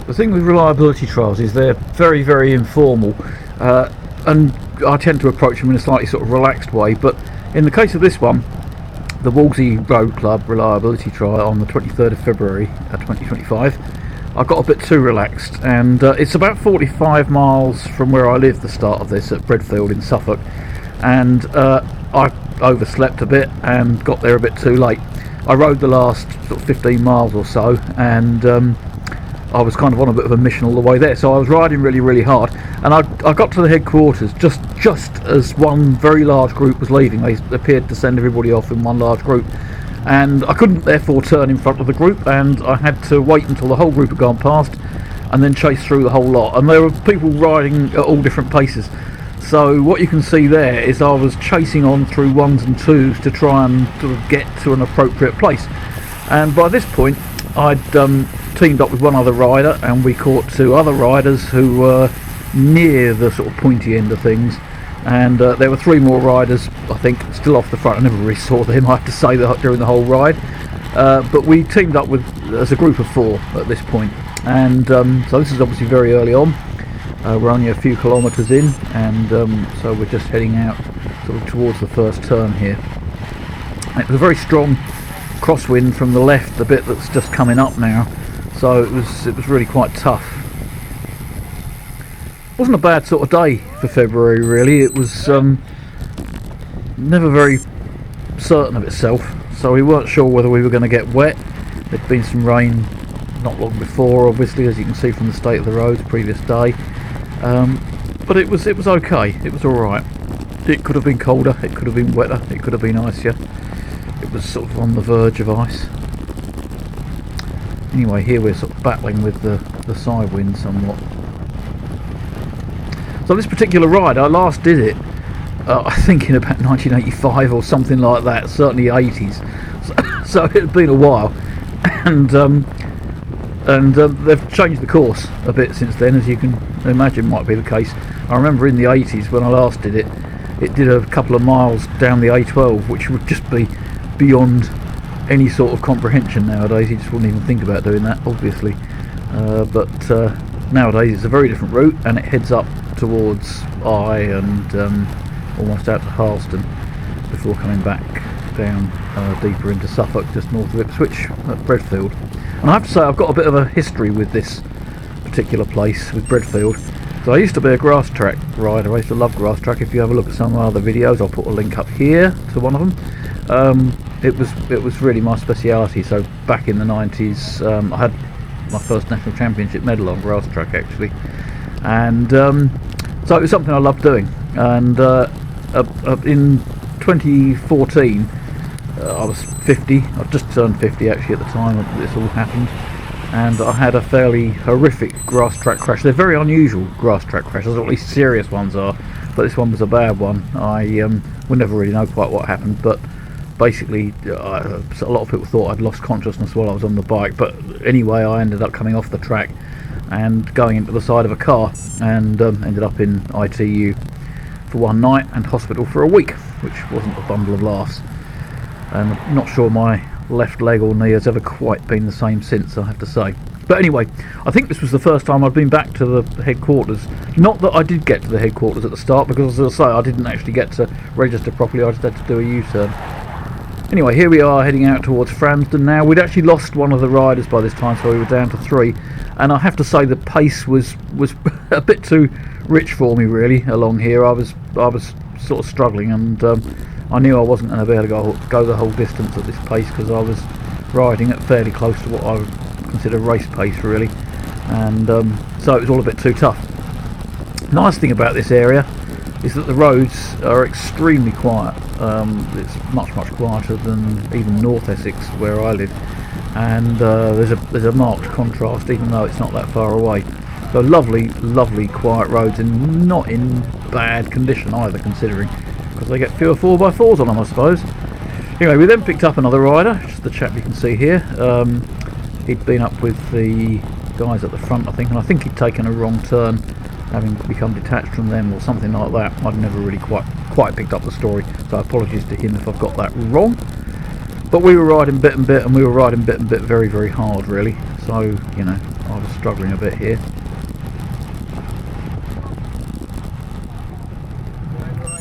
The thing with reliability trials is they're very, very informal, and I tend to approach them in a slightly sort of relaxed way. But in the case of this one, the Wolsey Road Club reliability trial on the 23rd of February 2025, I got a bit too relaxed, and it's about 45 miles from where I live, the start of this, at Bredfield in Suffolk, and I overslept a bit and got there a bit too late. I rode the last sort of 15 miles or so, and I was kind of on a bit of a mission all the way there, so I was riding really, really hard, and I got to the headquarters just as one very large group was leaving. They appeared to send everybody off in one large group, and I couldn't therefore turn in front of the group, and I had to wait until the whole group had gone past and then chase through the whole lot. And there were people riding at all different paces, so what you can see there is I was chasing on through ones and twos to try and sort of get to an appropriate place. And by this point I'd teamed up with one other rider, and we caught two other riders who were near the sort of pointy end of things, and there were three more riders, I think, still off the front. I never really saw them, I have to say, during the whole ride, but we teamed up as a group of four at this point, and so this is obviously very early on. We're only a few kilometres in, and so we're just heading out sort of towards the first turn here. It was a very strong crosswind from the left, the bit that's just coming up now, so it was really quite tough. Wasn't a bad sort of day for February, really. It was never very certain of itself, so we weren't sure whether we were going to get wet. There'd been some rain not long before, obviously, as you can see from the state of the roads previous day, but it was okay. It was all right. It could have been colder, it could have been wetter, it could have been icier. It was sort of on the verge of ice. Anyway, here we're sort of battling with the side wind somewhat. So this particular ride, I last did it, I think in about 1985 or something like that, certainly 80s. So it had been a while, and they've changed the course a bit since then, as you can imagine might be the case. I remember in the 80s when I last did it, it did a couple of miles down the A12, which would just be beyond any sort of comprehension nowadays. You just wouldn't even think about doing that, obviously, but nowadays it's a very different route, and it heads up towards and almost out to Harleston before coming back down deeper into Suffolk, just north of Ipswich at Bredfield. And I have to say, I've got a bit of a history with this particular place, with Bredfield. So I used to be a grass track rider. I used to love grass track. If you have a look at some of my other videos, I'll put a link up here to one of them. It was really my speciality. So back in the 90s, I had my first national championship medal on grass track, actually, and so it was something I loved doing. And in 2014, I was 50. I'd just turned 50 actually at the time that this all happened, and I had a fairly horrific grass track crash. They're very unusual grass track crashes, or at least serious ones are, but this one was a bad one. We'll never really know quite what happened, but basically a lot of people thought I'd lost consciousness while I was on the bike, but anyway, I ended up coming off the track and going into the side of a car, and ended up in ITU for one night and hospital for a week, which wasn't a bundle of laughs. And I'm not sure my left leg or knee has ever quite been the same since, I have to say. But anyway, I think this was the first time I'd been back to the headquarters. Not that I did get to the headquarters at the start, because as I say, I didn't actually get to register properly. I just had to do a U-turn. Anyway, here we are heading out towards Framsden now. We'd actually lost one of the riders by this time, so we were down to three, and I have to say the pace was a bit too rich for me, really, along here. I was sort of struggling, and I knew I wasn't going to be able to go the whole distance at this pace, because I was riding at fairly close to what I would consider race pace, really, and so it was all a bit too tough. Nice thing about this area is that the roads are extremely quiet. It's much quieter than even North Essex, where I live, and there's a marked contrast, even though it's not that far away. So lovely quiet roads, and not in bad condition either, considering, because they get fewer 4x4s on them, I suppose. Anyway, we then picked up another rider, just the chap you can see here. He'd been up with the guys at the front, I think, and I think he'd taken a wrong turn, having become detached from them or something like that. I'd never really quite picked up the story, so apologies to him if I've got that wrong. But we were riding bit and bit, and we were riding bit and bit very hard, really. So, you know, I was struggling a bit here.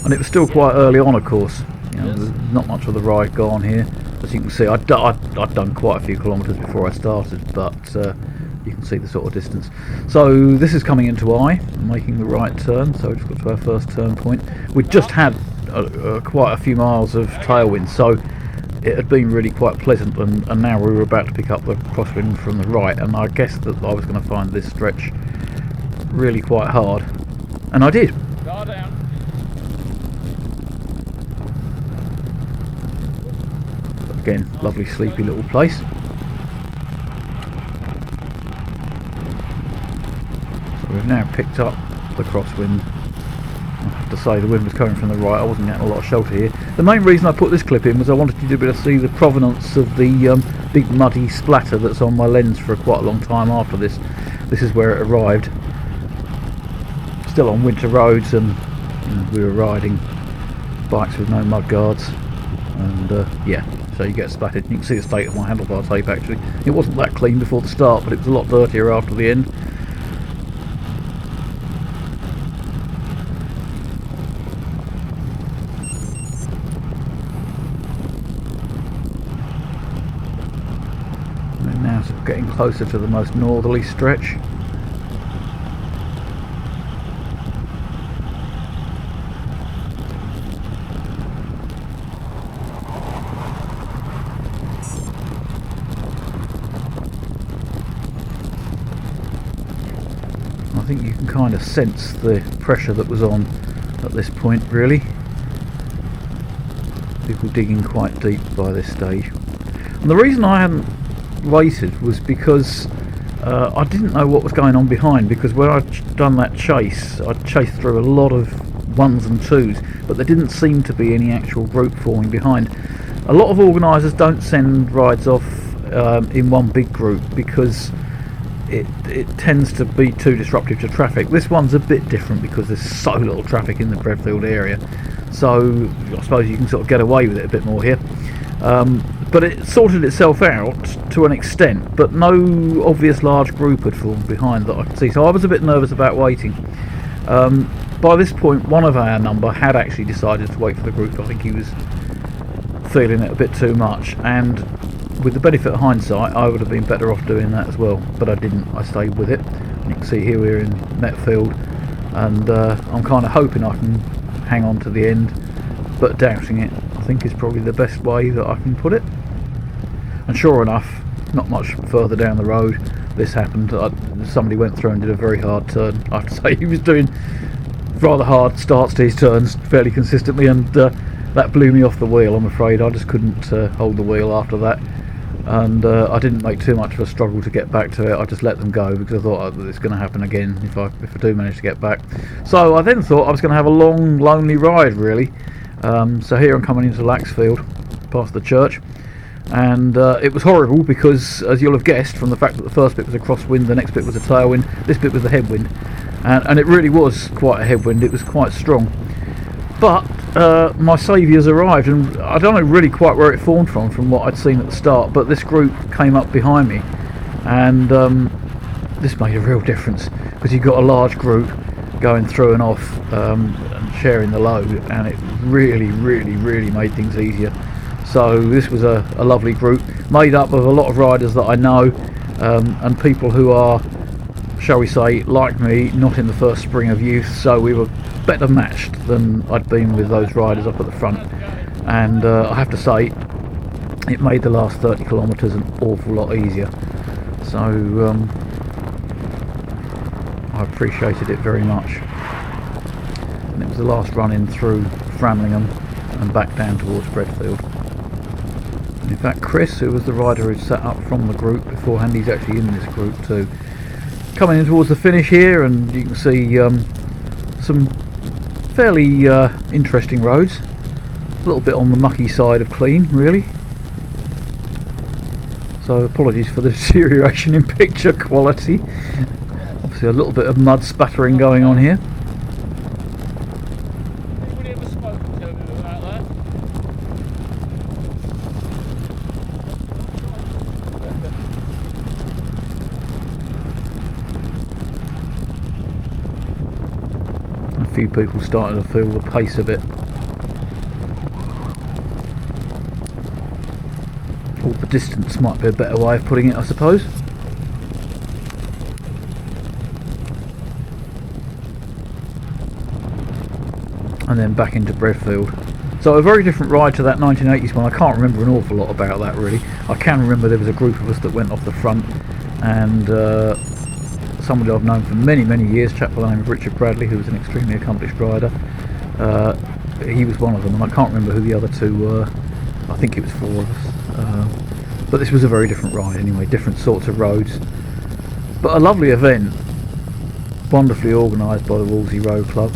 And it was still quite early on, of course. You know, there's not much of the ride gone here. As you can see, I'd done quite a few kilometres before I started, but you can see the sort of distance. So this is coming into I, making the right turn, so we've just got to our first turn point. We'd just had quite a few miles of tailwind, so it had been really quite pleasant, and now we were about to pick up the crosswind from the right, and I guessed that I was going to find this stretch really quite hard, and I did. Guard down. Again, lovely sleepy little place. So we've now picked up the crosswind. I have to say the wind was coming from the right. I wasn't getting a lot of shelter here. The main reason I put this clip in was I wanted you to be able to see the provenance of the big muddy splatter that's on my lens for quite a long time after this. This is where it arrived. Still on winter roads, and you know, we were riding bikes with no mud guards, and yeah, so you get splattered. You can see the state of my handlebar tape actually. It wasn't that clean before the start, but it was a lot dirtier after the end. And now sort of getting closer to the most northerly stretch. I think you can kind of sense the pressure that was on at this point, really. People digging quite deep by this stage. And the reason I hadn't waited was because I didn't know what was going on behind, because when I'd done that chase, I'd chased through a lot of ones and twos, but there didn't seem to be any actual group forming behind. A lot of organisers don't send rides off in one big group because it tends to be too disruptive to traffic. This one's a bit different because there's so little traffic in the Bredfield area, so I suppose you can sort of get away with it a bit more here. But it sorted itself out to an extent, but no obvious large group had formed behind that I could see, so I was a bit nervous about waiting. By this point, one of our number had actually decided to wait for the group. I think he was feeling it a bit too much, and with the benefit of hindsight, I would have been better off doing that as well, but I didn't. I stayed with it. And you can see here we're in Bredfield, and I'm kind of hoping I can hang on to the end, but doubting it, I think, is probably the best way that I can put it. And sure enough, not much further down the road, this happened. Somebody went through and did a very hard turn. I have to say, he was doing rather hard starts to his turns fairly consistently, and that blew me off the wheel, I'm afraid. I just couldn't hold the wheel after that. And I didn't make too much of a struggle to get back to it. I just let them go because I thought it's going to happen again if I do manage to get back. So I then thought I was going to have a long, lonely ride, really. So here I'm coming into Laxfield, past the church, and it was horrible because, as you'll have guessed from the fact that the first bit was a crosswind, the next bit was a tailwind, this bit was a headwind, and it really was quite a headwind. It was quite strong. But my saviours arrived, and I don't know really quite where it formed from what I'd seen at the start, but this group came up behind me, and this made a real difference because you've got a large group going through and off and sharing the load, and it really made things easier. So this was a lovely group made up of a lot of riders that I know, and people who are, shall we say, like me, not in the first spring of youth, so we were better matched than I'd been with those riders up at the front, and I have to say it made the last 30 kilometres an awful lot easier, so I appreciated it very much. And it was the last run in through Framlingham and back down towards Bredfield. And in fact, Chris, who was the rider who sat up from the group beforehand, he's actually in this group too. Coming in towards the finish here, and you can see some fairly interesting roads. A little bit on the mucky side of clean, really. So apologies for the deterioration in picture quality. Obviously a little bit of mud spattering going on here. Anybody ever spoken to him about that? A few people starting to feel the pace a bit. Or the distance might be a better way of putting it, I suppose. And then back into Bredfield. So a very different ride to that 1980s one. I can't remember an awful lot about that really. I can remember there was a group of us that went off the front, and somebody I've known for many years, a chap by the name of Richard Bradley, who was an extremely accomplished rider. He was one of them, and I can't remember who the other two were. I think it was 4 of us. But this was a very different ride anyway, different sorts of roads. But a lovely event, wonderfully organised by the Wolsey Road Club.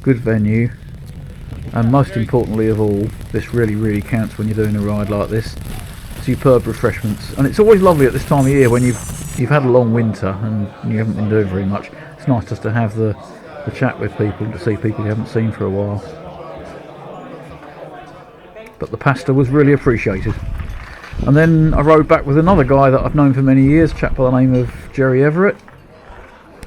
Good venue, and most importantly of all, this really counts when you're doing a ride like this. Superb refreshments, and it's always lovely at this time of year when you've had a long winter and you haven't been doing very much. It's nice just to have the chat with people, to see people you haven't seen for a while. But the pasta was really appreciated. And then I rode back with another guy that I've known for many years, a chap by the name of Jerry Everett.